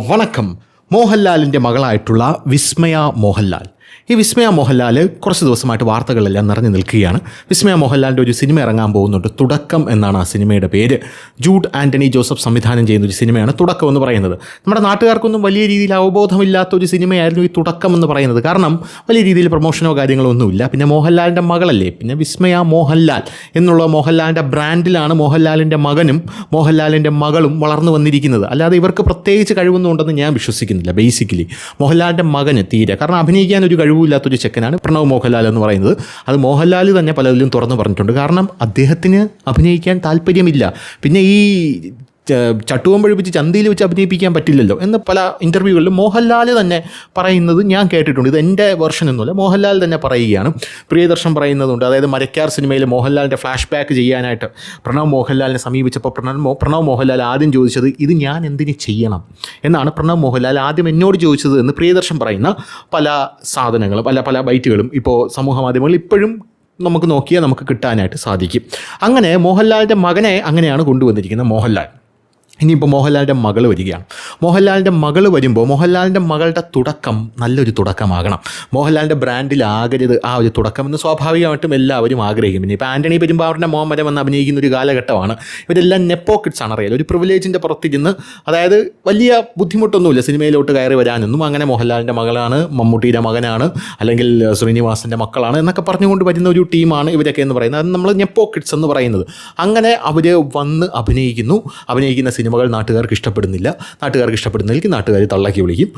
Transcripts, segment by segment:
വണക്കം. മോഹൻലാലിൻ്റെ മകളായിട്ടുള്ള വിസ്മയ മോഹൻലാൽ. ഈ വിസ്മയ മോഹൻലാൽ കുറച്ച് ദിവസമായിട്ട് വാർത്തകളെല്ലാം നിറഞ്ഞു നിൽക്കുകയാണ്. വിസ്മയ മോഹൻലാലിൻ്റെ ഒരു സിനിമ ഇറങ്ങാൻ പോകുന്നുണ്ട്. തുടക്കം എന്നാണ് ആ സിനിമയുടെ പേര്. ജൂഡ് ആൻ്റണി ജോസഫ് സംവിധാനം ചെയ്യുന്ന ഒരു സിനിമയാണ് തുടക്കം എന്ന് പറയുന്നത്. നമ്മുടെ നാട്ടുകാർക്കൊന്നും വലിയ രീതിയിൽ അവബോധമില്ലാത്ത ഒരു സിനിമയായിരുന്നു ഈ തുടക്കം എന്ന് പറയുന്നത്. കാരണം വലിയ രീതിയിൽ പ്രൊമോഷനോ കാര്യങ്ങളോ ഒന്നുമില്ല. പിന്നെ മോഹൻലാലിൻ്റെ മകളല്ലേ, പിന്നെ വിസ്മയ മോഹൻലാൽ എന്നുള്ള മോഹൻലാലിൻ്റെ ബ്രാൻഡിലാണ് മോഹൻലാലിൻ്റെ മകനും മോഹൻലാലിൻ്റെ മകളും വളർന്നു വന്നിരിക്കുന്നത്. അല്ലാതെ ഇവർക്ക് പ്രത്യേകിച്ച് കഴിവൊന്നും ഉണ്ടെന്ന് ഞാൻ വിശ്വസിക്കുന്നില്ല. ബേസിക്കലി മോഹൻലാലിൻ്റെ മകന് തീരെ, കാരണം അഭിനയിക്കാൻ ഒരു കഴിവില്ലാത്തൊരു ചെക്കനാണ് പ്രണവ് മോഹൻലാൽ എന്ന് പറയുന്നത്. അത് മോഹൻലാൽ തന്നെ പലതിലും തുറന്നു പറഞ്ഞിട്ടുണ്ട്. കാരണം അദ്ദേഹത്തിന് അഭിനയിക്കാൻ താല്പര്യമില്ല. പിന്നെ ഈ ചട്ടുവം പഴിപ്പിച്ച് ചന്തയിൽ വെച്ച് അഭിനയിപ്പിക്കാൻ പറ്റില്ലല്ലോ എന്ന് പല ഇൻ്റർവ്യൂകളിലും മോഹൻലാൽ തന്നെ പറയുന്നത് ഞാൻ കേട്ടിട്ടുണ്ട്. ഇത് എൻ്റെ വെർഷൻ ഒന്നുമില്ല, മോഹൻലാൽ തന്നെ പറയുകയാണ്. പ്രിയദർശൻ പറയുന്നതുണ്ട്. അതായത് മരക്കാർ സിനിമയിൽ മോഹൻലാലിൻ്റെ ഫ്ലാഷ് ബാക്ക് ചെയ്യാനായിട്ട് പ്രണവ് മോഹൻലാലിനെ സമീപിച്ചപ്പോൾ പ്രണവ് മോഹൻലാൽ ആദ്യം ചോദിച്ചത് ഇത് ഞാൻ എന്തിന് ചെയ്യണം എന്നാണ് പ്രണവ് മോഹൻലാൽ ആദ്യം എന്നോട് ചോദിച്ചത് എന്ന് പ്രിയദർശൻ പറയുന്ന പല സാധനങ്ങളും പല ബൈറ്റുകളും ഇപ്പോൾ സമൂഹ മാധ്യമങ്ങളിൽ ഇപ്പോഴും നമുക്ക് നോക്കിയാൽ നമുക്ക് കിട്ടാനായിട്ട് സാധിക്കും. അങ്ങനെ മോഹൻലാലിൻ്റെ മകനെ അങ്ങനെയാണ് കൊണ്ടുവന്നിരിക്കുന്നത് മോഹൻലാൽ. ഇനിയിപ്പോൾ മോഹൻലാലിൻ്റെ മകൾ വരികയാണ്. മോഹൻലാലിൻ്റെ മകൾ വരുമ്പോൾ മോഹൻലാലിൻ്റെ മകളുടെ തുടക്കം നല്ലൊരു തുടക്കമാകണം. മോഹൻലാലിൻ്റെ ബ്രാൻഡിലാകരുത് ആ ഒരു തുടക്കം എന്ന് സ്വാഭാവികമായിട്ടും എല്ലാവരും ആഗ്രഹിക്കും. പിന്നെ ഇപ്പോൾ ആൻ്റണി പെരുമ്പാവൂരിൻ്റെ മോൻ വരെ വന്ന് അഭിനയിക്കുന്ന ഒരു കാലഘട്ടമാണ്. ഇവരെല്ലാം നെപ്പോ കിഡ്സ് ആണ്. അറിയാലോ, ഒരു പ്രിവിലേജിൻ്റെ പുറത്തിരുന്ന്, അതായത് വലിയ ബുദ്ധിമുട്ടൊന്നുമില്ല സിനിമയിലോട്ട് കയറി വരാനൊന്നും. അങ്ങനെ മോഹൻലാലിൻ്റെ മകളാണ്, മമ്മൂട്ടിയുടെ മകനാണ്, അല്ലെങ്കിൽ ശ്രീനിവാസൻ്റെ മക്കളാണ് എന്നൊക്കെ പറഞ്ഞുകൊണ്ട് വരുന്ന ഒരു ടീമാണ് ഇവരൊക്കെ എന്ന് പറയുന്നത്. അത് നമ്മൾ നെപ്പോ കിഡ്സ് എന്ന് പറയുന്നത്. അങ്ങനെ അവർ വന്ന് അഭിനയിക്കുന്ന സിനിമകൾ നാട്ടുകാർക്ക് ഇഷ്ടപ്പെടുന്നില്ല. നാട്ടുകാർക്ക് ഇഷ്ടപ്പെടുന്നില്ലെങ്കിൽ നാട്ടുകാർ തള്ളാക്കി വിളിക്കും.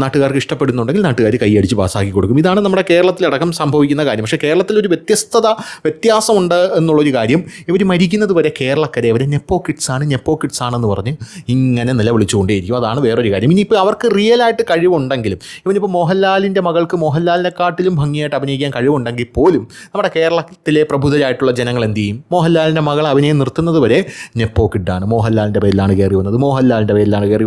നാട്ടുകാർക്ക് ഇഷ്ടപ്പെടുന്നുണ്ടെങ്കിൽ നാട്ടുകാർ കൈയടിച്ച് പാസ്സാക്കി കൊടുക്കും. ഇതാണ് നമ്മുടെ കേരളത്തിലടക്കം സംഭവിക്കുന്ന കാര്യം. പക്ഷേ കേരളത്തിലൊരു വ്യത്യാസമുണ്ട് എന്നുള്ളൊരു കാര്യം. ഇവർ മരിക്കുന്നത് വരെ കേരളക്കരെ അവരെ നെപ്പോ കിഡ്സ് ആണെന്ന് പറഞ്ഞ് ഇങ്ങനെ നിലവിളിച്ചുകൊണ്ടേയിരിക്കും. അതാണ് വേറൊരു കാര്യം. ഇനിയിപ്പോൾ അവർക്ക് റിയലായിട്ട് കഴിവുണ്ടെങ്കിലും, ഇവനിപ്പോൾ മോഹൻലാലിൻ്റെ മകൾക്ക് മോഹൻലാലിനെക്കാട്ടിലും ഭംഗിയായിട്ട് അഭിനയിക്കാൻ കഴിവുണ്ടെങ്കിൽ പോലും നമ്മുടെ കേരളത്തിലെ പ്രബുദ്ധരായിട്ടുള്ള ജനങ്ങൾ എന്ത് ചെയ്യും? മോഹൻലാലിൻ്റെ മകൾ അഭിനയം നിർത്തുന്നത് വരെ നെപ്പോ കിഡാണ്, മോഹൻലാലിൻ്റെ പേരിലാണ് കയറി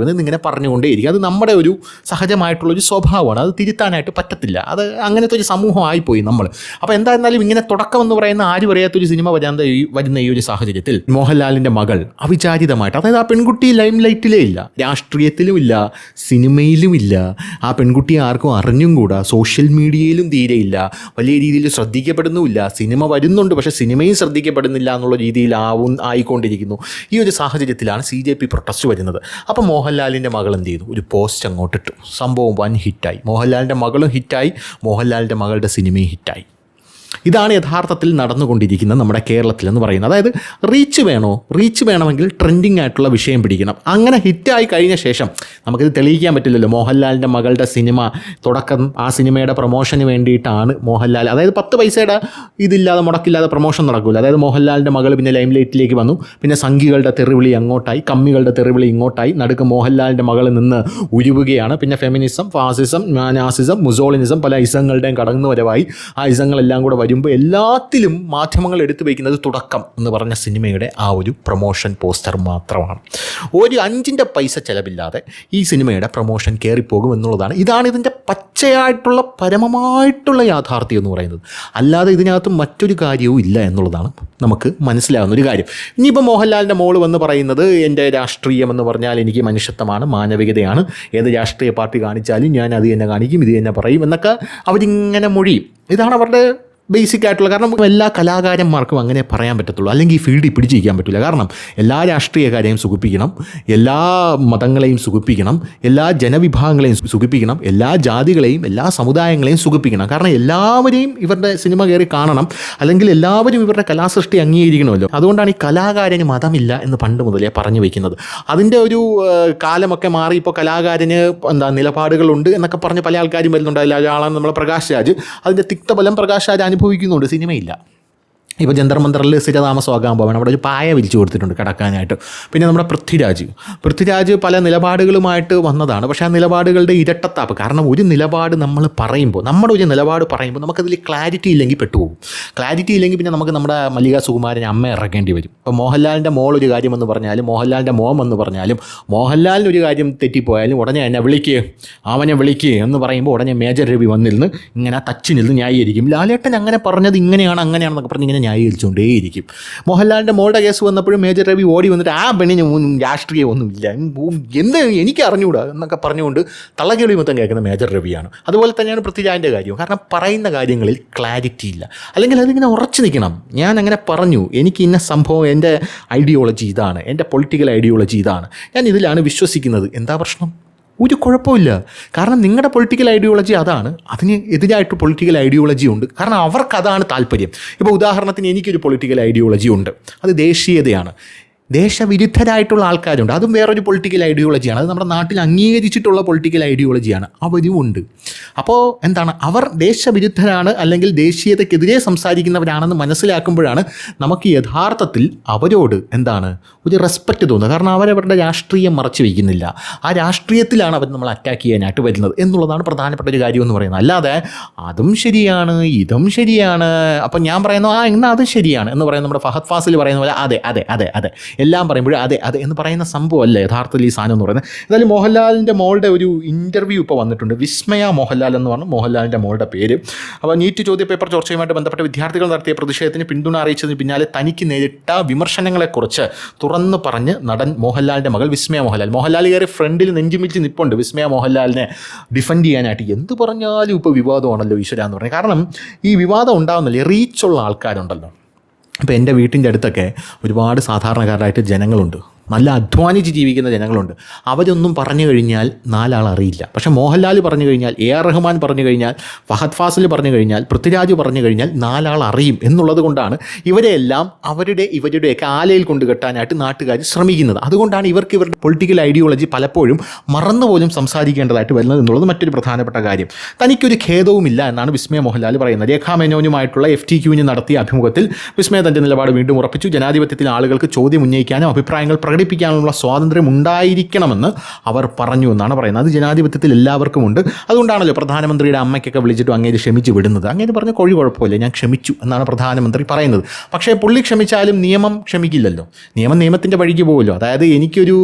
വന്നത് ഇങ്ങനെ പറഞ്ഞുകൊണ്ടേയിരിക്കും. അത് നമ്മുടെ ഒരു സഹജമായിട്ടുള്ളൊരു സ്വഭാവമാണ്. അത് തിരുത്താനായിട്ട് പറ്റത്തില്ല. അത് അങ്ങനത്തെ ഒരു സമൂഹമായിപ്പോയി നമ്മൾ. അപ്പോൾ എന്തായിരുന്നാലും ഇങ്ങനെ തുടക്കം എന്ന് പറയുന്ന ആരും അറിയാത്തൊരു സിനിമ വരുന്ന ഈ ഒരു സാഹചര്യത്തിൽ മോഹൻലാലിൻ്റെ മകൾ അവിചാരിതമായിട്ട്, അതായത് ആ പെൺകുട്ടി ലൈം ലൈറ്റിലേ ഇല്ല, രാഷ്ട്രീയത്തിലും ഇല്ല, സിനിമയിലും ഇല്ല. ആ പെൺകുട്ടിയെ ആർക്കും അറിഞ്ഞും കൂടാ, സോഷ്യൽ മീഡിയയിലും തീരെയില്ല, വലിയ രീതിയിൽ ശ്രദ്ധിക്കപ്പെടുന്നുമില്ല. സിനിമ വരുന്നുണ്ട്, പക്ഷേ സിനിമയും ശ്രദ്ധിക്കപ്പെടുന്നില്ല എന്നുള്ള രീതിയിൽ ആയിക്കൊണ്ടിരിക്കുന്നു. ഈ ഒരു സാഹചര്യത്തിലാണ് CJP പ്രൊട്ടസ്റ്റ് വരുന്നത്. അപ്പോൾ മോഹൻലാലിൻ്റെ മകൾ എന്ത് ചെയ്തു? ഒരു പോസ്റ്റ് അങ്ങോട്ടിട്ടു. സംഭവം വൻ ഹിറ്റായി. മോഹൻലാലിൻ്റെ മകളും ഹിറ്റായി, മോഹൻലാലിൻ്റെ മകളുടെ സിനിമയും ഹിറ്റായി. ഇതാണ് യഥാർത്ഥത്തിൽ നടന്നുകൊണ്ടിരിക്കുന്നത് നമ്മുടെ കേരളത്തിലെന്ന് പറയുന്നത്. അതായത് റീച്ച് വേണമെങ്കിൽ ട്രെൻഡിങ് ആയിട്ടുള്ള വിഷയം പിടിക്കണം. അങ്ങനെ ഹിറ്റായി കഴിഞ്ഞ ശേഷം നമുക്കിത് തെളിയിക്കാൻ പറ്റില്ലല്ലോ. മോഹൻലാലിൻ്റെ മകളുടെ സിനിമ തുടക്കം, ആ സിനിമയുടെ പ്രൊമോഷന് വേണ്ടിയിട്ടാണ് മോഹൻലാൽ, അതായത് 10 പൈസയുടെ ഇതില്ലാതെ മുടക്കില്ലാതെ പ്രൊമോഷൻ നടക്കില്ല. അതായത് മോഹൻലാലിൻ്റെ മകൾ പിന്നെ ലൈം ലൈറ്റിലേക്ക് വന്നു. പിന്നെ സംഘികളുടെ തെറിവിളി അങ്ങോട്ടായി, കമ്മികളുടെ തെറിവിളി ഇങ്ങോട്ടായി. നടുക്ക് മോഹൻലാലിൻ്റെ മകൾ നിന്ന് ഉരുവുകയാണ്. പിന്നെ ഫെമിനിസം, ഫാസിസം, നാസിസം, മുസോളിനിസം, പല ഇസങ്ങളുടെയും കടന്നുവരവായി. ആ ഇസങ്ങളെല്ലാം കൂടെ വരുമ്പോൾ എല്ലാത്തിലും മാധ്യമങ്ങൾ എടുത്തു വയ്ക്കുന്നത് തുടക്കം എന്ന് പറഞ്ഞ സിനിമയുടെ ആ ഒരു പ്രൊമോഷൻ പോസ്റ്റർ മാത്രമാണ്. ഒരു 5 പൈസ ചിലവില്ലാതെ ഈ സിനിമയുടെ പ്രൊമോഷൻ കയറിപ്പോകും എന്നുള്ളതാണ്. ഇതാണ് ഇതിൻ്റെ പച്ചയായിട്ടുള്ള പരമമായിട്ടുള്ള യാഥാർത്ഥ്യം എന്ന് പറയുന്നത്. അല്ലാതെ ഇതിനകത്ത് മറ്റൊരു കാര്യവും ഇല്ല എന്നുള്ളതാണ് നമുക്ക് മനസ്സിലാകുന്ന ഒരു കാര്യം. ഇനിയിപ്പോൾ മോഹൻലാലിൻ്റെ മോള് വന്ന് പറയുന്നത് എൻ്റെ രാഷ്ട്രീയം എന്ന് പറഞ്ഞാൽ എനിക്ക് മനുഷ്യത്വമാണ്, മാനവികതയാണ്, ഏത് രാഷ്ട്രീയ പാർട്ടി കാണിച്ചാലും ഞാൻ അത് തന്നെ കാണിക്കും, ഇത് തന്നെ പറയും എന്നൊക്കെ അവരിങ്ങനെ മൊഴിയും. ഇതാണ് അവരുടെ ബേസിക് ആയിട്ടുള്ള, കാരണം എല്ലാ കലാകാരന്മാർക്കും അങ്ങനെ പറയാൻ പറ്റത്തുള്ളൂ. അല്ലെങ്കിൽ ഈ ഫീൽഡിൽ പിടിച്ചിരിക്കാൻ പറ്റില്ല. കാരണം എല്ലാ രാഷ്ട്രീയക്കാരെയും സുഖിപ്പിക്കണം, എല്ലാ മതങ്ങളെയും സുഖിപ്പിക്കണം, എല്ലാ ജനവിഭാഗങ്ങളെയും സുഖിപ്പിക്കണം, എല്ലാ ജാതികളെയും എല്ലാ സമുദായങ്ങളെയും സുഖിപ്പിക്കണം. കാരണം എല്ലാവരെയും ഇവരുടെ സിനിമ കയറി കാണണം, അല്ലെങ്കിൽ എല്ലാവരും ഇവരുടെ കലാസൃഷ്ടി അംഗീകരിക്കണമല്ലോ. അതുകൊണ്ടാണ് ഈ കലാകാരന് മതമില്ല എന്ന് പണ്ട് മുതലേ പറഞ്ഞു വയ്ക്കുന്നത്. അതിൻ്റെ ഒരു കാലമൊക്കെ മാറി ഇപ്പോൾ കലാകാരന് നിലപാടുകളുണ്ട് എന്നൊക്കെ പറഞ്ഞ് പല ആൾക്കാരും വരുന്നുണ്ട്. അതിൽ ഒരാളാണ് നമ്മളെ പ്രകാശ് രാജ്. അതിൻ്റെ തിക്തഫലം പ്രകാശ് രാജ് അനുഭവിക്കുന്നുണ്ട്. സിനിമയില്ല. ഇപ്പോൾ ജന്തർ മന്ദറിൽ സ്ഥിരതാമസമാകാൻ പോവാണ്. അവിടെ ഒരു പായ വിരിച്ചു കൊടുത്തിട്ടുണ്ട് കിടക്കാനായിട്ട്. പിന്നെ നമ്മുടെ പൃഥ്വിരാജ് പല നിലപാടുകളുമായിട്ട് വന്നതാണ്. പക്ഷേ ആ നിലപാടുകളുടെ ഇരട്ടത്താപ്പ്. കാരണം ഒരു നിലപാട് നമ്മൾ പറയുമ്പോൾ, നമ്മുടെ ഒരു നിലപാട് പറയുമ്പോൾ നമുക്കതിൽ ക്ലാരിറ്റി ഇല്ലെങ്കിൽ പെട്ടുപോകും. ക്ലാരിറ്റി ഇല്ലെങ്കിൽ പിന്നെ നമുക്ക് നമ്മുടെ മല്ലിക സുകുമാരൻ അമ്മ ഇറക്കേണ്ടി വരും. ഇപ്പോൾ മോഹൻലാലിൻ്റെ മോൾ ഒരു കാര്യമെന്ന് പറഞ്ഞാലും, മോഹൻലാലിൻ്റെ മോം എന്ന് പറഞ്ഞാലും, മോഹൻലാലിന് ഒരു കാര്യം തെറ്റിപ്പോയാലും ഉടനെ എന്നെ അവനെ വിളിക്കുക എന്ന് പറയുമ്പോൾ ഉടനെ മേജർ രവി വന്നിരുന്ന് ഇങ്ങനെ തച്ചിനിരുന്ന് ന്യായീകരിക്കും. ലാലേട്ടൻ അങ്ങനെ പറഞ്ഞത് അങ്ങനെയാണെന്നൊക്കെ പറഞ്ഞ് ഇങ്ങനെ ന്യായീകരിച്ചുകൊണ്ടേയിരിക്കും. മോഹൻലാലിൻ്റെ മോളുടെ കേസ് വന്നപ്പോഴും മേജർ രവി ഓടി വന്നിട്ട് ആ പെണ്ണിന് രാഷ്ട്രീയമൊന്നുമില്ല, എന്ത് എനിക്ക് അറിഞ്ഞുകൂടാ എന്നൊക്കെ പറഞ്ഞുകൊണ്ട് തള്ളക്കേളി മൊത്തം കേൾക്കുന്ന മേജർ രവിയാണ്. അതുപോലെ തന്നെയാണ് പൃഥ്വിരാജിൻ്റെ കാര്യം. കാരണം പറയുന്ന കാര്യങ്ങളിൽ ക്ലാരിറ്റി ഇല്ല, അല്ലെങ്കിൽ അതിങ്ങനെ ഉറച്ചു നിൽക്കണം. ഞാൻ അങ്ങനെ പറഞ്ഞു, എനിക്ക് ഇന്ന സംഭവം, എൻ്റെ ഐഡിയോളജി ഇതാണ്, എൻ്റെ പൊളിറ്റിക്കൽ ഐഡിയോളജി ഇതാണ്, ഞാൻ ഇതിലാണ് വിശ്വസിക്കുന്നത്. എന്താ പ്രശ്നം? ഒരു കുഴപ്പമില്ല. കാരണം നിങ്ങളുടെ പൊളിറ്റിക്കൽ ഐഡിയോളജി അതാണ്, അതിന് എതിരായിട്ട് പൊളിറ്റിക്കൽ ഐഡിയോളജി ഉണ്ട്. കാരണം അവർക്കതാണ് താല്പര്യം. ഇപ്പോൾ ഉദാഹരണത്തിന് എനിക്കൊരു പൊളിറ്റിക്കൽ ഐഡിയോളജി ഉണ്ട്, അത് ദേശീയതയാണ്. ദേശവിരുദ്ധരായിട്ടുള്ള ആൾക്കാരുണ്ട്, അതും വേറൊരു പൊളിറ്റിക്കൽ ഐഡിയോളജിയാണ്. അത് നമ്മുടെ നാട്ടിൽ അംഗീകരിച്ചിട്ടുള്ള പൊളിറ്റിക്കൽ ഐഡിയോളജിയാണ്, അവരും ഉണ്ട്. അപ്പോൾ എന്താണ്, അവർ ദേശവിരുദ്ധരാണ് അല്ലെങ്കിൽ ദേശീയതയ്ക്കെതിരെ സംസാരിക്കുന്നവരാണെന്ന് മനസ്സിലാക്കുമ്പോഴാണ് നമുക്ക് യഥാർത്ഥത്തിൽ അവരോട് എന്താണ് ഒരു റെസ്പെക്റ്റ് തോന്നുന്നത്. കാരണം അവരവരുടെ രാഷ്ട്രീയം മറച്ചു വയ്ക്കുന്നില്ല, ആ രാഷ്ട്രീയത്തിലാണ് അവർ നമ്മൾ അറ്റാക്ക് ചെയ്യാനായിട്ട് വരുന്നത് എന്നുള്ളതാണ് പ്രധാനപ്പെട്ട ഒരു കാര്യം എന്ന് പറയുന്നത്. അല്ലാതെ അതും ശരിയാണ് ഇതും ശരിയാണ്, അപ്പം ഞാൻ പറയുന്നു എന്നാൽ അത് ശരിയാണ് എന്ന് പറയുന്നത് നമ്മുടെ ഫഹദ് ഫാസിൽ പറയുന്ന പോലെ അതെ അതെ അതെ അതെ എല്ലാം പറയുമ്പോഴും അതെ അതെ എന്ന് പറയുന്ന സംഭവമല്ല യഥാർത്ഥത്തിൽ ഈ സാധനം എന്ന് പറയുന്നത്. എന്നാലും മോഹൻലാലിൻ്റെ മോളുടെ ഒരു ഇൻ്റർവ്യൂ ഇപ്പോൾ വന്നിട്ടുണ്ട്. വിസ്മയ മോഹൻലാൽ എന്ന് പറഞ്ഞാൽ മോഹൻലാലിൻ്റെ മോളുടെ പേര്. അപ്പോൾ നീറ്റ് ചോദ്യപേപ്പർ ചോർച്ചയുമായിട്ട് ബന്ധപ്പെട്ട് വിദ്യാർത്ഥികൾ നടത്തിയ പ്രതിഷേധത്തിന് പിന്തുണ അറിയിച്ചതിന് പിന്നാലെ തനിക്ക് നേരിട്ട വിമർശനങ്ങളെക്കുറിച്ച് തുറന്നു പറഞ്ഞ് നടൻ മോഹൻലാലിൻ്റെ മകൾ വിസ്മയ മോഹൻലാൽ. മോഹൻലാൽ കയറി ഫ്രണ്ടിൽ നെഞ്ചുമിച്ച് നിൽപ്പുണ്ട് വിസ്മയ മോഹൻലാലിനെ ഡിഫെൻഡ് ചെയ്യാനായിട്ട്. എന്ത് പറഞ്ഞാലും ഇപ്പോൾ വിവാദമാണല്ലോ ഈശ്വര എന്ന് പറയുന്നത്. കാരണം ഈ വിവാദം ഉണ്ടാകുന്നില്ലേ, റീച്ചുള്ള ആൾക്കാരുണ്ടല്ലോ. ഇപ്പോൾ എൻ്റെ വീട്ടിൻ്റെ അടുത്തൊക്കെ ഒരുപാട് സാധാരണക്കാരായിട്ട് ജനങ്ങളുണ്ട്, നല്ല അധ്വാനിച്ച് ജീവിക്കുന്ന ജനങ്ങളുണ്ട്. അവരൊന്നും പറഞ്ഞു കഴിഞ്ഞാൽ നാലാൾ അറിയില്ല. പക്ഷേ മോഹൻലാൽ പറഞ്ഞു കഴിഞ്ഞാൽ, AR റഹ്മാൻ പറഞ്ഞു കഴിഞ്ഞാൽ, ഫഹദ് ഫാസിൽ പറഞ്ഞു കഴിഞ്ഞാൽ, പൃഥ്വിരാജ് പറഞ്ഞു കഴിഞ്ഞാൽ നാലാൾ അറിയും എന്നുള്ളത് കൊണ്ടാണ് ഇവരെല്ലാം ഇവരുടെയൊക്കെ ആലയിൽ കൊണ്ട് കെട്ടാനായിട്ട് നാട്ടുകാർ ശ്രമിക്കുന്നത്. അതുകൊണ്ടാണ് ഇവരുടെ പൊളിറ്റിക്കൽ ഐഡിയോളജി പലപ്പോഴും മറന്നുപോലും സംസാരിക്കേണ്ടതായിട്ട് വരുന്നത് എന്നുള്ളത് മറ്റൊരു പ്രധാനപ്പെട്ട കാര്യം. തനിക്കൊരു ഖേദവുമില്ല എന്നാണ് വിസ്മയ മോഹൻലാൽ പറയുന്നത്. രേഖാ മേനോനുമായിട്ടുള്ള FTQന് നടത്തിയ അഭിമുഖത്തിൽ വിസ്മയ തൻ്റെ നിലപാട് വീണ്ടും ഉറപ്പിച്ചു. ജനാധിപത്യത്തിൽ ആളുകൾക്ക് ചോദ്യം ഉന്നയിക്കാനും അഭിപ്രായങ്ങൾ പ്രകടിപ്പിക്കാനുള്ള സ്വാതന്ത്ര്യം ഉണ്ടായിരിക്കണമെന്ന് അവർ പറഞ്ഞു എന്നാണ് പറയുന്നത്. അത് ജനാധിപത്യത്തിൽ എല്ലാവർക്കും ഉണ്ട്. അതുകൊണ്ടാണല്ലോ പ്രധാനമന്ത്രിയുടെ അമ്മയ്ക്കൊക്കെ വിളിച്ചിട്ട് അങ്ങേര് ക്ഷമിച്ച് വിടുന്നത്. അങ്ങേര് പറഞ്ഞ കുഴപ്പമില്ല, ഞാൻ ക്ഷമിച്ചു എന്നാണ് പ്രധാനമന്ത്രി പറയുന്നത്. പക്ഷേ പുള്ളി ക്ഷമിച്ചാലും നിയമം ക്ഷമിക്കില്ലല്ലോ. നിയമത്തിൻ്റെ വഴിക്ക് പോകുമല്ലോ. അതായത് എനിക്കൊരു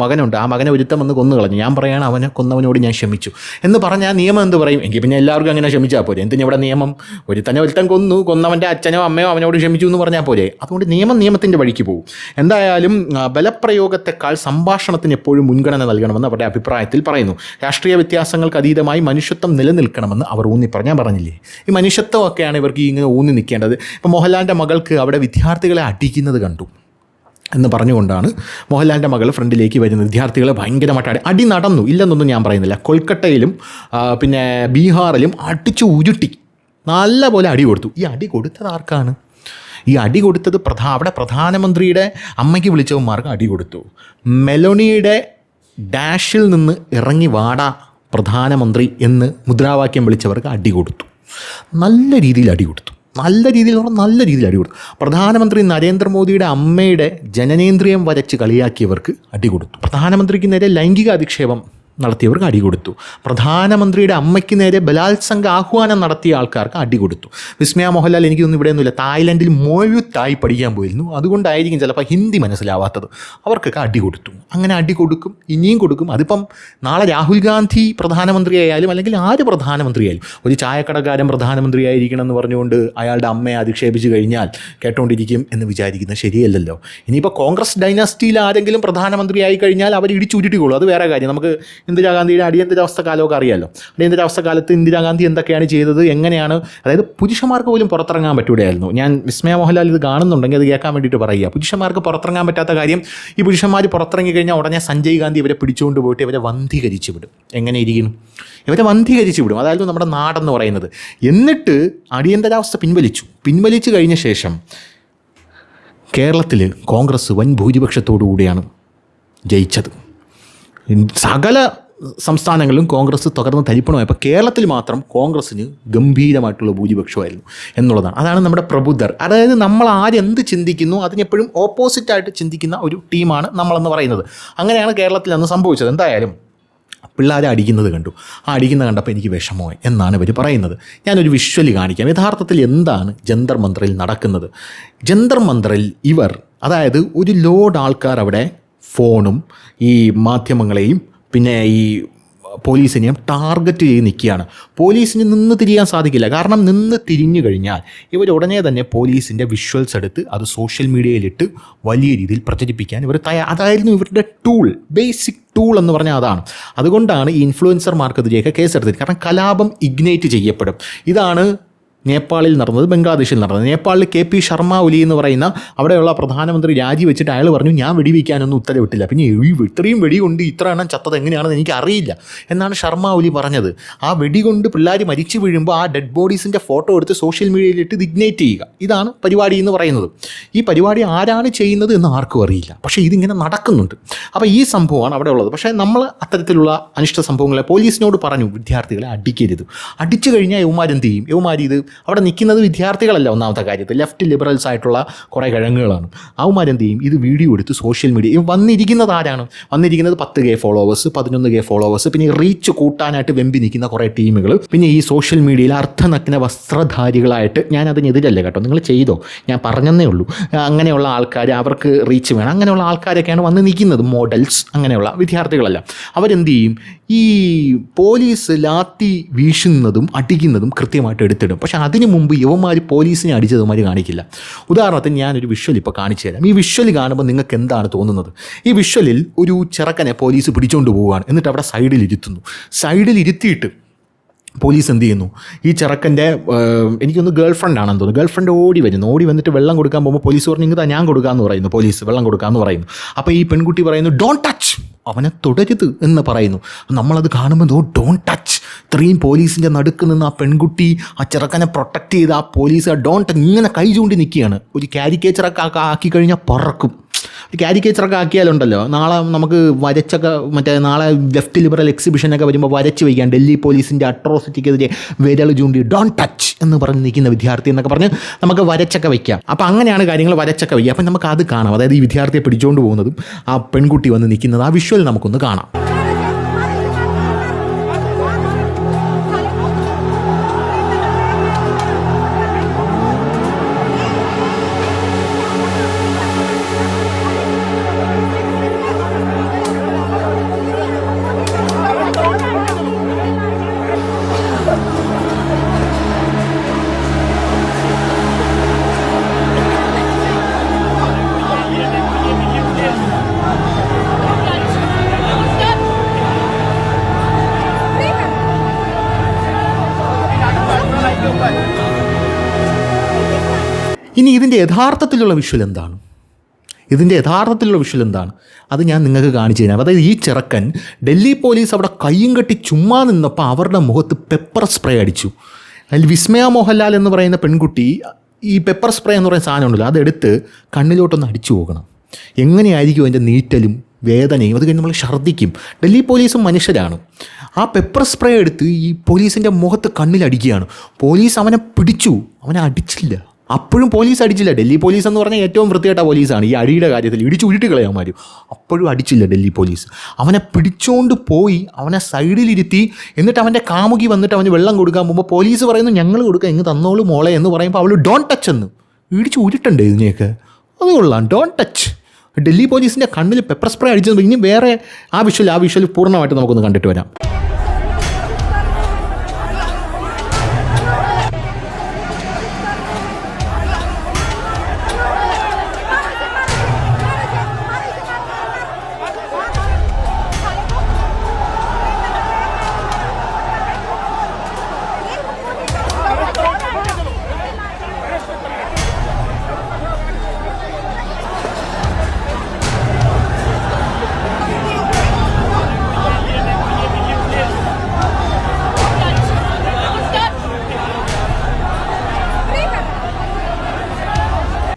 മകനുണ്ട്, ആ മകനെ ഒരുത്തം വന്ന് കൊന്നു കളഞ്ഞു, ഞാൻ പറയുകയാണ് അവനെ കൊന്നവനോട് ഞാൻ ക്ഷമിച്ചു എന്ന് പറഞ്ഞാൽ നിയമം എന്ത് പറയും? എങ്കിൽ പിന്നെ എല്ലാവർക്കും അങ്ങനെ ക്ഷമിച്ചാൽ പോരെ. എന്തിനിവിടെ നിയമം? ഒരുത്തൻ കൊന്നവൻ്റെ അച്ഛനോ അമ്മയോ അവനോട് ക്ഷമിച്ചു എന്ന് പറഞ്ഞാൽ പോരെ. അതുകൊണ്ട് നിയമത്തിൻ്റെ വഴിക്ക് പോകും. എന്തായാലും ബലപ്രയോഗത്തെക്കാൾ സംഭാഷണത്തിന് എപ്പോഴും മുൻഗണന നൽകണമെന്ന് അവരുടെ അഭിപ്രായത്തിൽ പറയുന്നു. രാഷ്ട്രീയ വ്യത്യാസങ്ങൾക്ക് അതീതമായി മനുഷ്യത്വം നിലനിൽക്കണമെന്ന് അവർ ഞാൻ പറഞ്ഞില്ലേ, ഈ മനുഷ്യത്വമൊക്കെയാണ് ഇവർക്ക് ഇങ്ങനെ ഊന്നി നിൽക്കേണ്ടത്. ഇപ്പോൾ മോഹൻലാലിൻ്റെ മകൾക്ക് അവിടെ വിദ്യാർത്ഥികളെ അടിക്കുന്നത് കണ്ടു എന്ന് പറഞ്ഞുകൊണ്ടാണ് മോഹൻലാലിൻ്റെ മകൾ ഫ്രണ്ടിലേക്ക് വരുന്നത്. വിദ്യാർത്ഥികളെ ഭയങ്കരമായിട്ട് അടി നടന്നു, ഇല്ലെന്നൊന്നും ഞാൻ പറയുന്നില്ല. കൊൽക്കട്ടയിലും പിന്നെ ബീഹാറിലും അടിച്ചു ഉരുട്ടി നല്ല പോലെ അടി കൊടുത്തു. ഈ അടി കൊടുത്തത് ആർക്കാണ്? ഈ അടി കൊടുത്തത് അവിടെ പ്രധാനമന്ത്രിയുടെ അമ്മയ്ക്ക് വിളിച്ചവന്മാർക്ക് അടി കൊടുത്തു. മെലോണിയുടെ ഡാഷിൽ നിന്ന് ഇറങ്ങി വാടാ പ്രധാനമന്ത്രി എന്ന് മുദ്രാവാക്യം വിളിച്ചവർക്ക് അടി കൊടുത്തു. നല്ല രീതിയിൽ അടി കൊടുത്തു. നല്ല രീതിയിൽ അടി കൊടുത്തു. പ്രധാനമന്ത്രി നരേന്ദ്രമോദിയുടെ അമ്മയുടെ ജനനേന്ദ്രിയം വരച്ച് കളിയാക്കിയവർക്ക് അടി കൊടുത്തു. പ്രധാനമന്ത്രിക്ക് നേരെ ലൈംഗിക അധിക്ഷേപം നടത്തിയവർക്ക് അടി കൊടുത്തു. പ്രധാനമന്ത്രിയുടെ അമ്മയ്ക്ക് നേരെ ബലാത്സംഗ ആഹ്വാനം നടത്തിയ ആൾക്കാർക്ക് അടി കൊടുത്തു. വിസ്മയ മോഹൻലാൽ എനിക്കൊന്നും ഇവിടെയൊന്നുമില്ല, തായ്ലൻഡിൽ മോയുത്തായി പഠിക്കാൻ പോയിരുന്നു, അതുകൊണ്ടായിരിക്കും ചിലപ്പോൾ ഹിന്ദി മനസ്സിലാവാത്തത്. അവർക്കൊക്കെ അടി കൊടുത്തു. അങ്ങനെ അടി കൊടുക്കും, ഇനിയും കൊടുക്കും. അതിപ്പം നാളെ രാഹുൽ ഗാന്ധി പ്രധാനമന്ത്രിയായാലും അല്ലെങ്കിൽ ആര് പ്രധാനമന്ത്രിയായാലും, ഒരു ചായക്കടക്കാരൻ പ്രധാനമന്ത്രിയായിരിക്കണം എന്ന് പറഞ്ഞുകൊണ്ട് അയാളുടെ അമ്മയെ അധിക്ഷേപിച്ച് കഴിഞ്ഞാൽ കേട്ടോണ്ടിരിക്കും എന്ന് വിചാരിക്കുന്നത് ശരിയല്ലല്ലോ. ഇനിയിപ്പോൾ കോൺഗ്രസ് ഡൈനാസ്റ്റിയിൽ ആരെങ്കിലും പ്രധാനമന്ത്രിയായി കഴിഞ്ഞാൽ അവർ ഇടിച്ചുരുട്ടിക്കോളൂ, അത് വേറെ കാര്യം. നമുക്ക് ഇന്ദിരാഗാന്ധിയുടെ അടിയന്തരാവസ്ഥ കാലമൊക്കെ അറിയാമല്ലോ. അടിയന്തരാവസ്ഥ കാലത്ത് ഇന്ദിരാഗാന്ധി എന്തൊക്കെയാണ് ചെയ്തത്, എങ്ങനെയാണ്, അതായത് പുരുഷന്മാർക്ക് പോലും പുറത്തിറങ്ങാൻ പറ്റൂലായിരുന്നു. ഞാൻ വിസ്മയ മോഹൻലാൽ ഇത് കാണുന്നുണ്ടെങ്കിൽ അത് കേൾക്കാൻ വേണ്ടിയിട്ട് പറയുക. പുരുഷന്മാർക്ക് പുറത്തിറങ്ങാൻ പറ്റാത്ത കാര്യം, ഈ പുരുഷന്മാർ പുറത്തിറങ്ങി കഴിഞ്ഞാൽ ഉടനെ സഞ്ജയ് ഗാന്ധി ഇവരെ പിടിച്ചുകൊണ്ട് പോയിട്ട് ഇവരെ വന്ധീകരിച്ച് വിടും. എങ്ങനെ ഇരിക്കുന്നു? ഇവരെ വന്ധീകരിച്ച് വിടും. അതായത് നമ്മുടെ നാടെന്ന് പറയുന്നത്. എന്നിട്ട് അടിയന്തരാവസ്ഥ പിൻവലിച്ചു കഴിഞ്ഞ ശേഷം കേരളത്തിൽ കോൺഗ്രസ് വൻ ഭൂരിപക്ഷത്തോടു കൂടിയാണ് ജയിച്ചത്. സകല സംസ്ഥാനങ്ങളിലും കോൺഗ്രസ് തകർന്ന് തരിപ്പണമായപ്പോൾ കേരളത്തിൽ മാത്രം കോൺഗ്രസ്സിന് ഗംഭീരമായിട്ടുള്ള ഭൂരിപക്ഷമായിരുന്നു എന്നുള്ളതാണ്. അതാണ് നമ്മുടെ പ്രബുദ്ധർ. അതായത് നമ്മൾ ആരെന്ത് ചിന്തിക്കുന്നു അതിനെപ്പോഴും ഓപ്പോസിറ്റായിട്ട് ചിന്തിക്കുന്ന ഒരു ടീമാണ് നമ്മളെന്ന് പറയുന്നത്. അങ്ങനെയാണ് കേരളത്തിൽ അന്ന് സംഭവിച്ചത്. എന്തായാലും പിള്ളേരെ അടിക്കുന്നത് കണ്ടു. ആ അടിക്കുന്നത് കണ്ടപ്പോൾ എനിക്ക് വിഷമമായി എന്നാണ് ഇവർ പറയുന്നത്. ഞാനൊരു വിഷ്വലി കാണിക്കാം. യഥാർത്ഥത്തിൽ എന്താണ് ജന്തർ മന്ദറിൽ നടക്കുന്നത്. ജന്തർ മന്ദറിൽ അതായത് ഒരു ലോഡ് ആൾക്കാർ അവിടെ ഫോണും ഈ മാധ്യമങ്ങളെയും പിന്നെ ഈ പോലീസിനെയും ടാർഗറ്റ് ചെയ്ത് നിൽക്കുകയാണ്. പോലീസിന് നിന്ന് തിരിയാൻ സാധിക്കില്ല. കാരണം നിന്ന് തിരിഞ്ഞു കഴിഞ്ഞാൽ ഇവർ ഉടനെ തന്നെ പോലീസിൻ്റെ വിഷ്വൽസ് എടുത്ത് അത് സോഷ്യൽ മീഡിയയിലിട്ട് വലിയ രീതിയിൽ പ്രചരിപ്പിക്കാൻ ഇവർ അതായിരുന്നു ഇവരുടെ ടൂൾ, ബേസിക് ടൂൾ എന്ന് പറഞ്ഞാൽ അതാണ്. അതുകൊണ്ടാണ് ഈ ഇൻഫ്ലുവൻസർമാർക്കെതിരെയൊക്കെ കേസെടുത്തത്. കാരണം കലാപം ഇഗ്നൈറ്റ് ചെയ്യപ്പെടും. ഇതാണ് നേപ്പാളിൽ നടന്നത്, ബംഗ്ലാദേശിൽ നടന്നത്. നേപ്പാളിൽ KP ശർമ്മ ഒലി എന്ന് പറയുന്ന അവിടെയുള്ള പ്രധാനമന്ത്രി രാജിവെച്ചിട്ട് അയാൾ പറഞ്ഞു ഞാൻ വെടിവെക്കാനൊന്നും ഉത്തരവിട്ടില്ല. പിന്നെ ഇത്രയും വെടി കൊണ്ട് ഇത്ര എണ്ണം ചത്തത് എങ്ങനെയാണെന്ന് എനിക്കറിയില്ല എന്നാണ് ശർമ്മ ഒലി പറഞ്ഞത്. ആ വെടി കൊണ്ട് പിള്ളേർ മരിച്ചു വീഴുമ്പോൾ ആ ഡെഡ് ബോഡീസിൻ്റെ ഫോട്ടോ എടുത്ത് സോഷ്യൽ മീഡിയയിലിട്ട് ഇത് ഇഗ്നൈറ്റ് ചെയ്യുക, ഇതാണ് പരിപാടി എന്ന് പറയുന്നത്. ഈ പരിപാടി ആരാണ് ചെയ്യുന്നത് എന്ന് ആർക്കും അറിയില്ല, പക്ഷേ ഇതിങ്ങനെ നടക്കുന്നുണ്ട്. അപ്പോൾ ഈ സംഭവമാണ് അവിടെ ഉള്ളത്. പക്ഷേ നമ്മൾ അത്തരത്തിലുള്ള അനിഷ്ട സംഭവങ്ങളെ പോലീസിനോട് പറഞ്ഞു വിദ്യാർത്ഥികളെ അടിക്കരുത്. അടിച്ചു കഴിഞ്ഞാൽ യവന്മാരെന്ത് ചെയ്യും? യവന്മാർ ഇത് അവിടെ നിൽക്കുന്നത് വിദ്യാർത്ഥികളല്ല, ഒന്നാമത്തെ കാര്യത്തിൽ ലെഫ്റ്റ് ലിബറൽസ് ആയിട്ടുള്ള കുറേ കിഴങ്ങുകളാണ്. അവന്മാരെന്ത് ചെയ്യും? ഇത് വീഡിയോ എടുത്ത് സോഷ്യൽ മീഡിയ വന്നിരിക്കുന്നത് ആരാണ്? വന്നിരിക്കുന്നത് 10K ഫോളോവേഴ്സ്, 11K ഫോളോവേഴ്സ്, പിന്നെ റീച്ച് കൂട്ടാനായിട്ട് വെമ്പി നിൽക്കുന്ന കുറേ ടീമുകൾ, പിന്നെ ഈ സോഷ്യൽ മീഡിയയിൽ അർത്ഥനഗ്ന വസ്ത്രധാരികളായിട്ട്, ഞാനതിനെതിരല്ല കേട്ടോ, നിങ്ങൾ ചെയ്തോ, ഞാൻ പറഞ്ഞതേ ഉള്ളൂ. അങ്ങനെയുള്ള ആൾക്കാർ, അവർക്ക് റീച്ച് വേണം, അങ്ങനെയുള്ള ആൾക്കാരൊക്കെയാണ് വന്ന് നിൽക്കുന്നത്, മോഡൽസ്, അങ്ങനെയുള്ള വിദ്യാർത്ഥികളല്ല. അവരെന്ത് ചെയ്യും? ഈ പോലീസ് ലാത്തി വീശുന്നതും അടിക്കുന്നതും കൃത്യമായിട്ട് എടുത്തിടും. പക്ഷേ അതിന് മുമ്പ് യുവന്മാർ പോലീസിനെ അടിച്ചതുമാതിരി കാണിക്കില്ല. ഉദാഹരണത്തിന് ഞാനൊരു വിഷ്വൽ ഇപ്പോൾ കാണിച്ചു തരാം. ഈ വിഷ്വൽ കാണുമ്പോൾ നിങ്ങൾക്ക് എന്താണ് തോന്നുന്നത്? ഈ വിഷ്വലിൽ ഒരു ചെറുക്കനെ പോലീസ് പിടിച്ചുകൊണ്ട് പോവുകയാണ്. എന്നിട്ട് അവിടെ സൈഡിലിരുത്തിയിട്ട് പോലീസ് എന്ത് ചെയ്യുന്നു? ഈ ചെറുക്കൻ്റെ എനിക്കൊന്ന് ഗേൾ ഫ്രണ്ട് ആണെന്ന് തോന്നുന്നു, ഗേൾ ഫ്രണ്ട് ഓടി വന്നിട്ട് വെള്ളം കൊടുക്കാൻ പോകുമ്പോൾ പോലീസ് പറഞ്ഞു ഇങ്ങതാ ഞാൻ കൊടുക്കാമെന്ന് പറയുന്നു, പോലീസ് വെള്ളം കൊടുക്കാമെന്ന് പറയുന്നു. അപ്പോൾ ഈ പെൺകുട്ടി പറയുന്നു ഡോണ്ട് ടച്ച്, അവനെ തുടരുത് എന്ന് പറയുന്നു. നമ്മളത് കാണുമ്പോൾ ഡോണ്ട് ടച്ച്, ഇത്രയും പോലീസിൻ്റെ നടുക്ക് നിന്ന് ആ പെൺകുട്ടി ആ ചെറുക്കനെ പ്രൊട്ടക്റ്റ് ചെയ്ത് ആ പോലീസ് ഡോണ്ട് ടച്ച് ഇങ്ങനെ കൈ ചൂണ്ടി നിൽക്കുകയാണ്. ഒരു കാരിക്കേച്ചറൊക്കെ ആക്കി കഴിഞ്ഞാൽ പറക്കും. കാരിക്കേച്ചറൊക്കെ ആക്കിയാലുണ്ടല്ലോ നാളെ നമുക്ക് വരച്ചൊക്കെ നാളെ ലെഫ്റ്റ് ലിബറൽ എക്സിബിഷനൊക്കെ വരുമ്പോൾ വരച്ച് വയ്ക്കാം ഡൽഹി പോലീസിൻ്റെ അട്രോസിറ്റിക്കെതിരെ വിരൽ ചൂണ്ടി ഡോണ്ട് ടച്ച് എന്ന് പറഞ്ഞ് നിൽക്കുന്ന വിദ്യാർത്ഥി എന്നൊക്കെ പറഞ്ഞ് നമുക്ക് വരച്ചൊക്കെ വയ്ക്കാം. അപ്പോൾ അങ്ങനെയാണ് കാര്യങ്ങൾ, വരച്ചൊക്കെ വയ്ക്കുക. അപ്പം നമുക്ക് അത് കാണാം. അതായത് ഈ വിദ്യാർത്ഥിയെ പിടിച്ചുകൊണ്ട് പോകുന്നതും ആ പെൺകുട്ടി വന്ന് നിൽക്കുന്നത്, ആ വിഷ്വൽ നമുക്കൊന്ന് കാണാം. ഇനി ഇതിൻ്റെ യഥാർത്ഥത്തിലുള്ള വിഷ്വൽ എന്താണ്? അത് ഞാൻ നിങ്ങൾക്ക് കാണിച്ചു തരാം. അതായത് ഈ ചെറുക്കൻ, ഡൽഹി പോലീസ് അവിടെ കയ്യും കെട്ടി ചുമ്മാ നിന്നപ്പോൾ അവരുടെ മുഖത്ത് പെപ്പർ സ്പ്രേ അടിച്ചു. അതിൽ വിസ്മയ മോഹൻലാൽ എന്ന് പറയുന്ന പെൺകുട്ടി ഈ പെപ്പർ സ്പ്രേ എന്ന് പറയുന്ന സാധനം ഉണ്ടല്ലോ, അതെടുത്ത് കണ്ണിലോട്ടൊന്ന് അടിച്ചു പോകണം. എങ്ങനെയായിരിക്കും അതിൻ്റെ നീറ്റലും വേദനയും? അത് കഴിഞ്ഞ് നമ്മൾ ഛർദ്ദിക്കും. ഡൽഹി പോലീസും മനുഷ്യരാണ്. ആ പെപ്പർ സ്പ്രേ എടുത്ത് ഈ പോലീസിൻ്റെ മുഖത്ത് കണ്ണിലടിക്കുകയാണ്. പോലീസ് അവനെ പിടിച്ചു, അവനെ അടിച്ചില്ല. അപ്പോഴും പോലീസ് അടിച്ചില്ല. ഡൽഹി പോലീസ് എന്ന് പറഞ്ഞാൽ ഏറ്റവും വൃത്തികെട്ട പോലീസാണ് ഈ അടിയുടെ കാര്യത്തിൽ. ഇടിച്ച് ഉരുട്ടി കളയാമാരും. അപ്പോഴും അടിച്ചില്ല ഡൽഹി പോലീസ്. അവനെ പിടിച്ചോണ്ട് പോയി അവനെ സൈഡിലിരുത്തി. എന്നിട്ട് അവൻ്റെ കാമുകി വന്നിട്ട് അവന് വെള്ളം കൊടുക്കാൻ പോകുമ്പോൾ പോലീസ് പറയുന്നു ഞങ്ങൾ കൊടുക്കാം, ഇങ്ങ് തന്നോളൂ മോളെ എന്ന് പറയുമ്പോൾ അവൾ ഡോണ്ട് ടച്ച് എന്ന്. ഇടിച്ച് ഉരുട്ടണ്ടേ ഇതിനെയൊക്കെ? അത് കൊള്ളാം, ഡോണ്ട് ടച്ച്. ഡൽഹി പോലീസിൻ്റെ കണ്ണിൽ പെപ്പർ സ്പ്രേ അടിച്ചത്. ഇനി വേറെ ആ വിഷ്വൽ പൂർണ്ണമായിട്ട് നമുക്കൊന്ന് കണ്ടിട്ട് വരാം.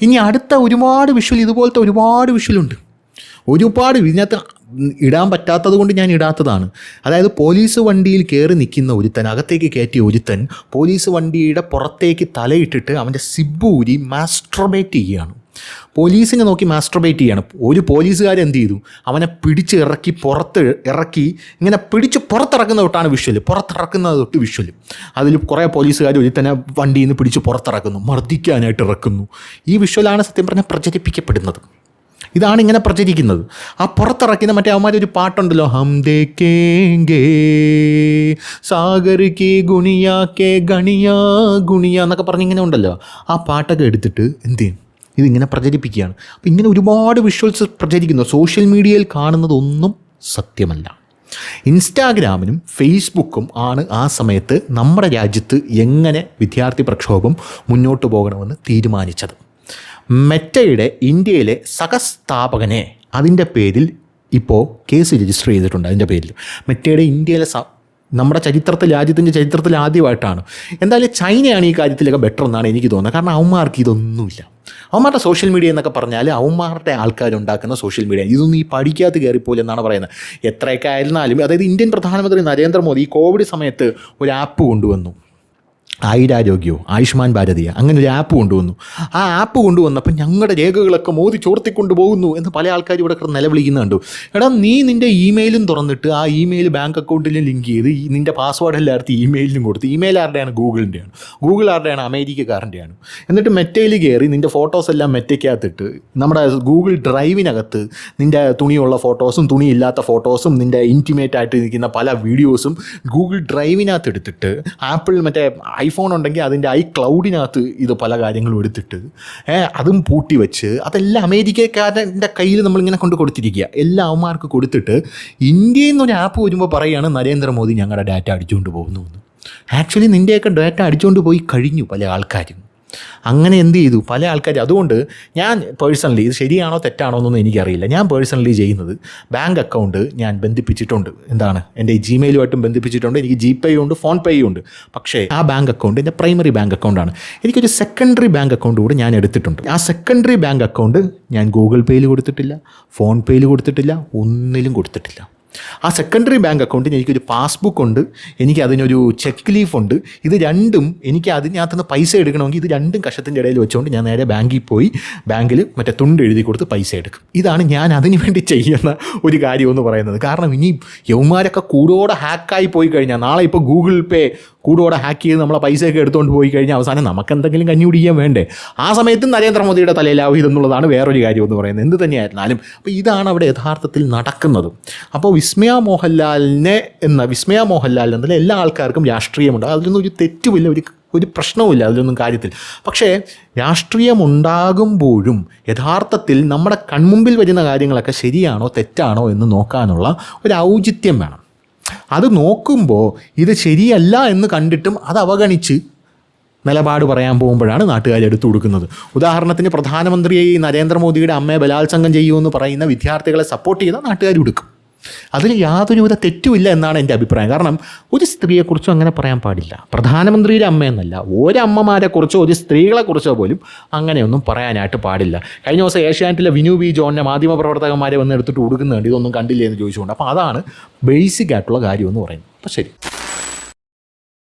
ഇനി അടുത്ത ഒരുപാട് വിഷ്വൽ, ഇതുപോലത്തെ ഒരുപാട് വിഷ്വലുണ്ട്. ഇതിനകത്ത് ഇടാൻ പറ്റാത്തത് കൊണ്ട് ഞാൻ ഇടാത്തതാണ്. അതായത് പോലീസ് വണ്ടിയിൽ കയറി നിൽക്കുന്ന ഒരുത്തൻ, അകത്തേക്ക് കയറ്റിയ ഒരുത്തൻ പോലീസ് വണ്ടിയുടെ പുറത്തേക്ക് തലയിട്ടിട്ട് അവൻ്റെ സിബൂരി മാസ്ട്രബേറ്റ് ചെയ്യുകയാണ്. പോലീസിനെ നോക്കി മാസ്ട്രബേറ്റ് ചെയ്യാണ്. ഒരു പോലീസുകാരൻ എന്ത് ചെയ്തു? അവനെ ഇറക്കി ഇങ്ങനെ പിടിച്ച് പുറത്തിറക്കുന്ന തൊട്ടാണ് പുറത്തിറക്കുന്നത് തൊട്ട് വിഷ്വൽ. അതിൽ കുറേ പോലീസുകാർ ഒരുത്തനെ വണ്ടിയിൽ നിന്ന് പിടിച്ച് പുറത്തിറക്കുന്നു, മർദ്ദിക്കാനായിട്ട് ഇറക്കുന്നു. ഈ വിഷ്വലാണ് സത്യം പറഞ്ഞാൽ പ്രചരിപ്പിക്കപ്പെടുന്നത്. ഇതാണ് ഇങ്ങനെ പ്രചരിക്കുന്നത്. ആ പുറത്തിറക്കുന്ന മറ്റേ അവന്മാരൊരു പാട്ടുണ്ടല്ലോ, ഹം ദേഖേംഗേ സാഗർ കി ഗുണിയാ കെ ഗണിയാ ഗുണിയ എന്നൊക്കെ പറഞ്ഞിങ്ങനെ ഉണ്ടല്ലോ. ആ പാട്ടൊക്കെ എടുത്തിട്ട് എന്ത് ചെയ്യും, ഇതിങ്ങനെ പ്രചരിപ്പിക്കുകയാണ്. അപ്പോൾ ഇങ്ങനെ ഒരുപാട് വിഷ്വൽസ് പ്രചരിക്കുന്നു. സോഷ്യൽ മീഡിയയിൽ കാണുന്നതൊന്നും സത്യമല്ല. ഇൻസ്റ്റാഗ്രാമിനും ഫേസ്ബുക്കും ആണ് ആ സമയത്ത് നമ്മുടെ രാജ്യത്ത് എങ്ങനെ വിദ്യാർത്ഥി പ്രക്ഷോഭം മുന്നോട്ട് പോകണമെന്ന് തീരുമാനിച്ചത്. മെറ്റയുടെ ഇന്ത്യയിലെ സഹസ്ഥാപകനെ അതിൻ്റെ പേരിൽ ഇപ്പോൾ കേസ് രജിസ്റ്റർ ചെയ്തിട്ടുണ്ട്. അതിൻ്റെ പേരിൽ മെറ്റയുടെ ഇന്ത്യയിലെ നമ്മുടെ ചരിത്രത്തിൽ, രാജ്യത്തിൻ്റെ ചരിത്രത്തിൽ ആദ്യമായിട്ടാണ്. എന്തായാലും ചൈനയാണ് ഈ കാര്യത്തിലൊക്കെ ബെറ്റർ എന്നാണ് എനിക്ക് തോന്നുന്നത്. കാരണം അവന്മാർക്ക് ഇതൊന്നുമില്ല. അവന്മാരുടെ സോഷ്യൽ മീഡിയ എന്നൊക്കെ പറഞ്ഞാൽ അവന്മാരുടെ ആൾക്കാരുണ്ടാക്കുന്ന സോഷ്യൽ മീഡിയ, ഇതൊന്നും ഈ പഠിക്കാത്ത കയറിപ്പോലെ എന്നാണ് പറയുന്നത്. എത്രയൊക്കെ ആയിരുന്നാലും, അതായത് ഇന്ത്യൻ പ്രധാനമന്ത്രി നരേന്ദ്രമോദി ഈ കോവിഡ് സമയത്ത് ഒരു ആപ്പ് കൊണ്ടുവന്നു, ആയുരാരോഗ്യമോ ആയുഷ്മാൻ ഭാരതിയോ അങ്ങനെ ഒരു ആപ്പ് കൊണ്ടുവന്നു. ആ ആപ്പ് കൊണ്ടുവന്നപ്പോൾ ഞങ്ങളുടെ രേഖകളൊക്കെ മോദി ചോർത്തിക്കൊണ്ട് പോകുന്നു എന്ന് പല ആൾക്കാരും ഇവിടെ കിടന്ന് നിലവിളിക്കുന്ന കണ്ടു. എടാ, നീ നിൻ്റെ ഇമെയിലും തുറന്നിട്ട് ആ ഇമെയിൽ ബാങ്ക് അക്കൗണ്ടിലും ലിങ്ക് ചെയ്ത് നിൻ്റെ പാസ്വേഡ് എല്ലായിടത്തും ഇമെയിലിലും കൊടുത്ത്. ഇമെയിൽ ആരുടെയാണ്? ഗൂഗിളിൻ്റെയാണ്. ഗൂഗിൾ ആരുടെയാണ്? അമേരിക്കക്കാരൻ്റെയാണ്. എന്നിട്ട് മെറ്റയിൽ കയറി നിൻ്റെ ഫോട്ടോസ് എല്ലാം മെറ്റയ്ക്കകത്തിട്ട് നമ്മുടെ ഗൂഗിൾ ഡ്രൈവിനകത്ത് നിൻ്റെ തുണിയുള്ള ഫോട്ടോസും തുണിയില്ലാത്ത ഫോട്ടോസും നിൻ്റെ ഇൻറ്റിമേറ്റ് ആയിട്ട് നിൽക്കുന്ന പല വീഡിയോസും ഗൂഗിൾ ഡ്രൈവിനകത്ത് എടുത്തിട്ട്, ആപ്പിൾ മറ്റേ ഐഫോൺ ഉണ്ടെങ്കിൽ അതിൻ്റെ ഐക്ലൗഡിനകത്ത് ഇത് പല കാര്യങ്ങളും എടുത്തിട്ട് അതും പൂട്ടി വെച്ച് അതെല്ലാം അമേരിക്കക്കാരൻ്റെ കയ്യിൽ നമ്മളിങ്ങനെ കൊണ്ട് കൊടുത്തിരിക്കുക. എല്ലാ അവന്മാർക്ക് കൊടുത്തിട്ട് ഇന്ത്യയിൽ നിന്നൊരു ആപ്പ് വരുമ്പോൾ പറയുകയാണ് നരേന്ദ്രമോദി ഞങ്ങളുടെ ഡാറ്റ അടിച്ചുകൊണ്ട് പോകുന്നു എന്ന്. ആക്ച്വലി നിൻ്റെയൊക്കെ ഡാറ്റ അടിച്ചുകൊണ്ട് പോയി കഴിഞ്ഞു പല ആൾക്കാരും. അങ്ങനെ എന്ത് ചെയ്തു പല ആൾക്കാർ. അതുകൊണ്ട് ഞാൻ പേഴ്സണലി, ഇത് ശരിയാണോ തെറ്റാണോ എന്നൊന്നും എനിക്കറിയില്ല, ഞാൻ പേഴ്സണലി ചെയ്യുന്നത് ബാങ്ക് അക്കൗണ്ട് ഞാൻ ബന്ധിപ്പിച്ചിട്ടുണ്ട്. എന്താണ്, എൻ്റെ ജിമെയിലുമായിട്ടും ബന്ധിപ്പിച്ചിട്ടുണ്ട്. എനിക്ക് GPay ഉണ്ട്, ഫോൺ പേയും ഉണ്ട്. പക്ഷേ ആ ബാങ്ക് അക്കൗണ്ട് എൻ്റെ പ്രൈമറി ബാങ്ക് അക്കൗണ്ടാണ്. എനിക്കൊരു സെക്കൻഡറി ബാങ്ക് അക്കൗണ്ട് കൂടെ ഞാൻ എടുത്തിട്ടുണ്ട്. ആ സെക്കൻഡറി ബാങ്ക് അക്കൗണ്ട് ഞാൻ ഗൂഗിൾ പേയിൽ കൊടുത്തിട്ടില്ല, ഫോൺ പേയിൽ കൊടുത്തിട്ടില്ല, ഒന്നിലും കൊടുത്തിട്ടില്ല. ആ സെക്കൻഡറി ബാങ്ക് അക്കൗണ്ടിന് എനിക്കൊരു പാസ്ബുക്ക് ഉണ്ട്, എനിക്ക് അതിനൊരു ചെക്ക് ലീഫ് ഉണ്ട്. ഇത് രണ്ടും എനിക്ക് അതിനകത്തുനിന്ന് പൈസ എടുക്കണമെങ്കിൽ ഇത് രണ്ടും കഷത്തിൻ്റെ ഇടയിൽ വെച്ചുകൊണ്ട് ഞാൻ നേരെ ബാങ്കിൽ പോയി ബാങ്കിൽ മറ്റേ തുണ്ട് എഴുതി കൊടുത്ത് പൈസ എടുക്കും. ഇതാണ് ഞാൻ അതിന് വേണ്ടി ചെയ്യുന്ന ഒരു കാര്യമെന്ന് പറയുന്നത്. കാരണം ഇനി യൗമാരൊക്കെ കൂടോടെ ഹാക്കായി പോയി കഴിഞ്ഞാൽ, നാളെ ഇപ്പോൾ ഗൂഗിൾ പേ കൂടോടെ ഹാക്ക് ചെയ്ത് നമ്മളെ പൈസയൊക്കെ എടുത്തുകൊണ്ട് പോയി കഴിഞ്ഞാൽ അവസാനം നമുക്കെന്തെങ്കിലും കഞ്ഞി കുടിക്കാൻ വേണ്ടേ? ആ സമയത്തും നരേന്ദ്രമോദിയുടെ തലയിലാവും ഇതെന്നുള്ളതാണ് വേറൊരു കാര്യം എന്ന് പറയുന്നത്. എന്ത് തന്നെയായിരുന്നാലും അപ്പോൾ ഇതാണ് അവിടെ യഥാർത്ഥത്തിൽ നടക്കുന്നത്. അപ്പോൾ വിസ്മയ മോഹൻലാൽ എന്നതിൽ എല്ലാ ആൾക്കാർക്കും രാഷ്ട്രീയമുണ്ട്. അതിലൊന്നും ഒരു തെറ്റുമില്ല, ഒരു പ്രശ്നവുമില്ല അതിലൊന്നും കാര്യത്തിൽ. പക്ഷേ രാഷ്ട്രീയമുണ്ടാകുമ്പോഴും യഥാർത്ഥത്തിൽ നമ്മുടെ കൺമുമ്പിൽ വരുന്ന കാര്യങ്ങളൊക്കെ ശരിയാണോ തെറ്റാണോ എന്ന് നോക്കാനുള്ള ഒരു ഔചിത്യം വേണം. അത് നോക്കുമ്പോൾ ഇത് ശരിയല്ല എന്ന് കണ്ടിട്ടും അത് അവഗണിച്ച് നിലപാട് പറയാൻ പോകുമ്പോഴാണ് നാട്ടുകാർ എടുത്തു കൊടുക്കുന്നത്. ഉദാഹരണത്തിന് പ്രധാനമന്ത്രിയെ നരേന്ദ്രമോദിയുടെ അമ്മയെ ബലാത്സംഗം ചെയ്യുമെന്ന് പറയുന്ന വിദ്യാർത്ഥികളെ സപ്പോർട്ട് ചെയ്താൽ നാട്ടുകാർ കൊടുക്കും. അതിൽ യാതൊരുവിധ തെറ്റുമില്ല എന്നാണ് എൻ്റെ അഭിപ്രായം. കാരണം ഒരു സ്ത്രീയെക്കുറിച്ചും അങ്ങനെ പറയാൻ പാടില്ല. പ്രധാനമന്ത്രിയുടെ അമ്മയെന്നല്ല, ഒരമ്മമാരെക്കുറിച്ചോ ഒരു സ്ത്രീകളെക്കുറിച്ചോ പോലും അങ്ങനെയൊന്നും പറയാനായിട്ട് പാടില്ല. കഴിഞ്ഞ ദിവസം ഏഷ്യാനെറ്റിലെ വിനു വി ജോണിനെ മാധ്യമപ്രവർത്തകന്മാരെ വന്ന് എടുത്തിട്ട് കൊടുക്കുന്നുണ്ട്, ഇതൊന്നും കണ്ടില്ലേ എന്ന് ചോദിച്ചുകൊണ്ട്. അപ്പോൾ അതാണ് ബേസിക് ആയിട്ടുള്ള കാര്യമെന്ന് പറയുന്നത്. അപ്പോൾ ശരി.